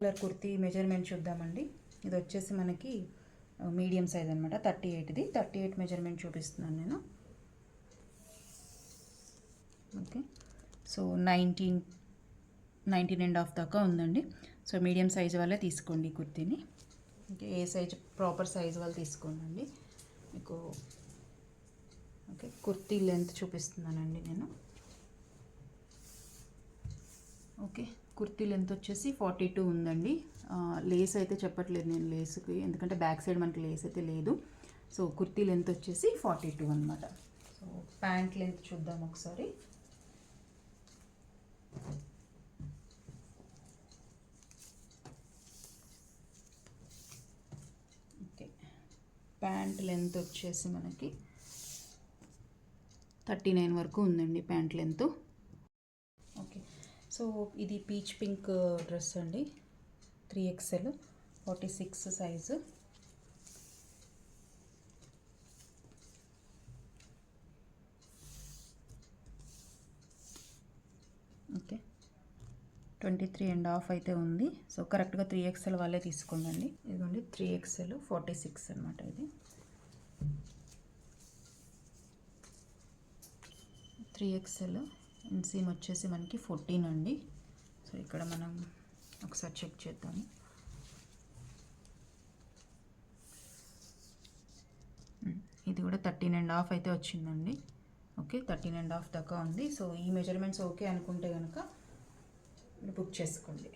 Colour kurti measurement చూద్దామండి. ఇది వచ్చేసి మనకి మీడియం సైజ్ అనమాట, 38ది. 38 మెజర్మెంట్ చూపిస్తున్నాను నేను. ఓకే, సో 19.5 దాకా ఉందండి. సో మీడియం సైజ్ వాళ్ళే తీసుకోండి ఈ కుర్తీని. ఓకే, ఏ సైజ్ ప్రాపర్ సైజ్ వాళ్ళు తీసుకోండి. మీకు ఓకే, కుర్తీ లెంత్ చూపిస్తున్నానండి నేను. ఓకే, కుర్తీ లెంత్ వచ్చేసి 42 ఉందండి. లేస్ అయితే చెప్పట్లేదు నేను లేస్కి, ఎందుకంటే బ్యాక్ సైడ్ మనకి లేస్ అయితే లేదు. సో కుర్తీ లెంత్ వచ్చేసి 42 అనమాట. సో ప్యాంట్ లెంత్ చూద్దాం ఒకసారి. ఓకే, ప్యాంట్ లెంత్ వచ్చేసి మనకి 39 వరకు ఉందండి ప్యాంట్ లెంత్. ఓకే, సో ఇది పీచ్ పింక్ డ్రెస్ అండి, 3XL 46 సైజు. ఓకే, 23.5 అయితే ఉంది. సో కరెక్ట్గా 3XL వాళ్ళే తీసుకోండి. ఇదిగోండి 3XL 46 అనమాట. ఇది 3XL. ఇన్సీమ్ వచ్చేసి మనకి 14 అండి. సో ఇక్కడ మనం ఒకసారి చెక్ చేద్దాము. ఇది కూడా 13.5 అయితే వచ్చిందండి. ఓకే, 13.5 దాకా ఉంది. సో ఈ మెజర్మెంట్స్ ఓకే అనుకుంటే కనుక బుక్ చేసుకోండి.